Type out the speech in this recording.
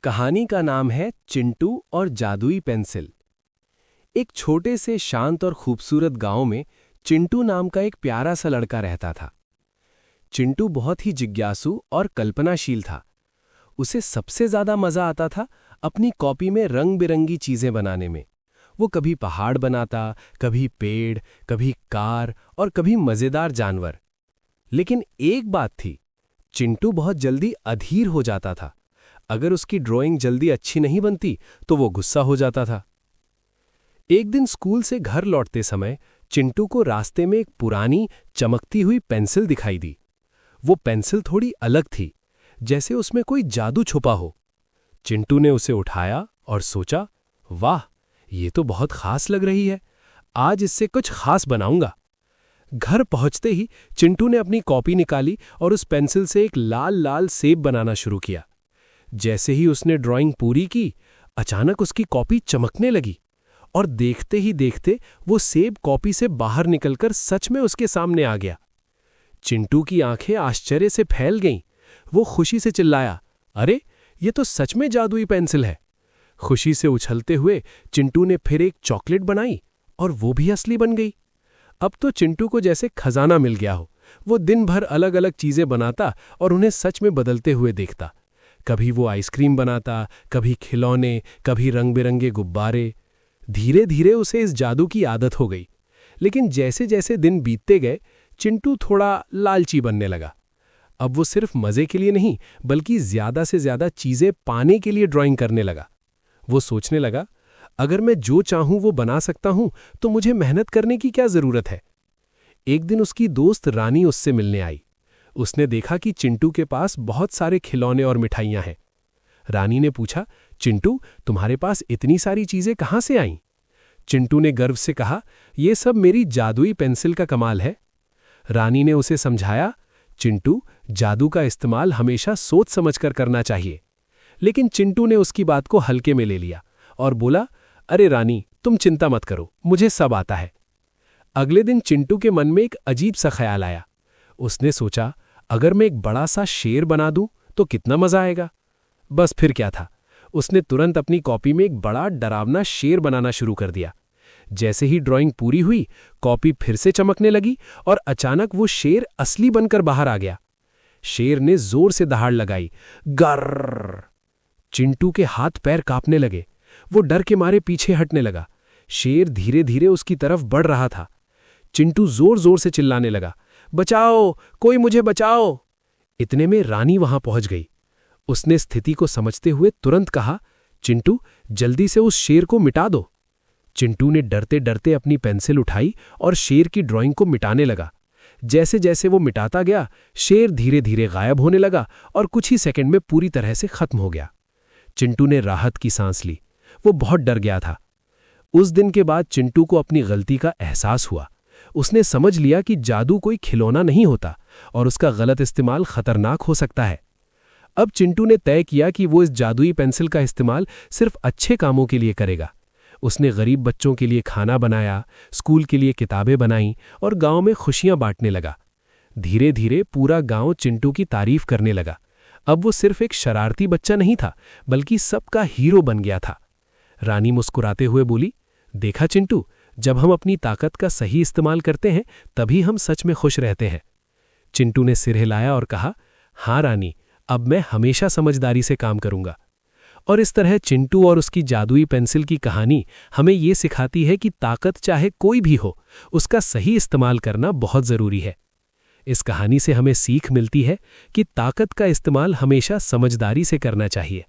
कहानी का नाम है चिंटू और जादुई पेंसिल। एक छोटे से शांत और खूबसूरत गांव में चिंटू नाम का एक प्यारा सा लड़का रहता था। चिंटू बहुत ही जिज्ञासु और कल्पनाशील था। उसे सबसे ज्यादा मजा आता था अपनी कॉपी में रंग बिरंगी चीजें बनाने में। वो कभी पहाड़ बनाता, कभी पेड़, कभी कार और कभी मजेदार जानवर। लेकिन एक बात थी, चिंटू बहुत जल्दी अधीर हो जाता था। अगर उसकी ड्राइंग जल्दी अच्छी नहीं बनती तो वो गुस्सा हो जाता था। एक दिन स्कूल से घर लौटते समय चिंटू को रास्ते में एक पुरानी चमकती हुई पेंसिल दिखाई दी। वो पेंसिल थोड़ी अलग थी, जैसे उसमें कोई जादू छुपा हो। चिंटू ने उसे उठाया और सोचा, वाह, ये तो बहुत खास लग रही है। आज इससे कुछ खास बनाऊंगा। घर पहुंचते ही चिंटू ने अपनी कॉपी निकाली और उस पेंसिल से एक लाल लाल सेब बनाना शुरू किया। जैसे ही उसने ड्राइंग पूरी की, अचानक उसकी कॉपी चमकने लगी और देखते ही देखते वो सेब कॉपी से बाहर निकलकर सच में उसके सामने आ गया। चिंटू की आंखें आश्चर्य से फैल गईं। वो खुशी से चिल्लाया, अरे, ये तो सच में जादुई पेंसिल है। खुशी से उछलते हुए चिंटू ने फिर एक चॉकलेट बनाई और वो भी असली बन गई। अब तो चिंटू को जैसे खजाना मिल गया हो। वो दिन भर अलग अलग चीजें बनाता और उन्हें सच में बदलते हुए देखता। कभी वो आइसक्रीम बनाता, कभी खिलौने, कभी रंग बिरंगे गुब्बारे। धीरे धीरे उसे इस जादू की आदत हो गई। लेकिन जैसे जैसे दिन बीतते गए, चिंटू थोड़ा लालची बनने लगा। अब वो सिर्फ मजे के लिए नहीं, बल्कि ज्यादा से ज्यादा चीजें पाने के लिए ड्राइंग करने लगा। वो सोचने लगा, अगर मैं जो चाहूं वो बना सकता हूं, तो मुझे मेहनत करने की क्या जरूरत है। एक दिन उसकी दोस्त रानी उससे मिलने आई। उसने देखा कि चिंटू के पास बहुत सारे खिलौने और मिठाइयां हैं। रानी ने पूछा, चिंटू, तुम्हारे पास इतनी सारी चीजें कहां से आईं? चिंटू ने गर्व से कहा, यह सब मेरी जादुई पेंसिल का कमाल है। रानी ने उसे समझाया, चिंटू, जादू का इस्तेमाल हमेशा सोच समझकर करना चाहिए। लेकिन चिंटू ने उसकी बात को हल्के में ले लिया और बोला, अरे रानी, तुम चिंता मत करो, मुझे सब आता है। अगले दिन चिंटू के मन में एक अजीब सा ख्याल आया। उसने सोचा, अगर मैं एक बड़ा सा शेर बना दूं तो कितना मजा आएगा। बस फिर क्या था, उसने तुरंत अपनी कॉपी में एक बड़ा डरावना शेर बनाना शुरू कर दिया। जैसे ही ड्राइंग पूरी हुई, कॉपी फिर से चमकने लगी और अचानक वो शेर असली बनकर बाहर आ गया। शेर ने जोर से दहाड़ लगाई, गर्र। चिंटू के हाथ पैर कांपने लगे। वो डर के मारे पीछे हटने लगा। शेर धीरे धीरे उसकी तरफ बढ़ रहा था। चिंटू जोर जोर से चिल्लाने लगा, बचाओ, कोई मुझे बचाओ। इतने में रानी वहां पहुंच गई। उसने स्थिति को समझते हुए तुरंत कहा, चिंटू, जल्दी से उस शेर को मिटा दो। चिंटू ने डरते डरते अपनी पेंसिल उठाई और शेर की ड्राइंग को मिटाने लगा। जैसे जैसे वो मिटाता गया, शेर धीरे धीरे गायब होने लगा और कुछ ही सेकंड में पूरी तरह से खत्म हो गया। चिंटू ने राहत की सांस ली। वो बहुत डर गया था। उस दिन के बाद चिंटू को अपनी गलती का एहसास हुआ। उसने समझ लिया कि जादू कोई खिलौना नहीं होता और उसका गलत इस्तेमाल खतरनाक हो सकता है। अब चिंटू ने तय किया कि वो इस जादुई पेंसिल का इस्तेमाल सिर्फ अच्छे कामों के लिए करेगा। उसने गरीब बच्चों के लिए खाना बनाया, स्कूल के लिए किताबें बनाईं और गांव में खुशियां बांटने लगा। धीरे धीरे पूरा गांव चिंटू की तारीफ करने लगा। अब वो सिर्फ एक शरारती बच्चा नहीं था, बल्कि सबका हीरो बन गया था। रानी मुस्कुराते हुए बोली, देखा चिंटू, जब हम अपनी ताकत का सही इस्तेमाल करते हैं, तभी हम सच में खुश रहते हैं। चिंटू ने सिर हिलाया और कहा, हाँ रानी, अब मैं हमेशा समझदारी से काम करूंगा। और इस तरह चिंटू और उसकी जादुई पेंसिल की कहानी हमें ये सिखाती है कि ताकत चाहे कोई भी हो, उसका सही इस्तेमाल करना बहुत जरूरी है। इस कहानी से हमें सीख मिलती है कि ताकत का इस्तेमाल हमेशा समझदारी से करना चाहिए।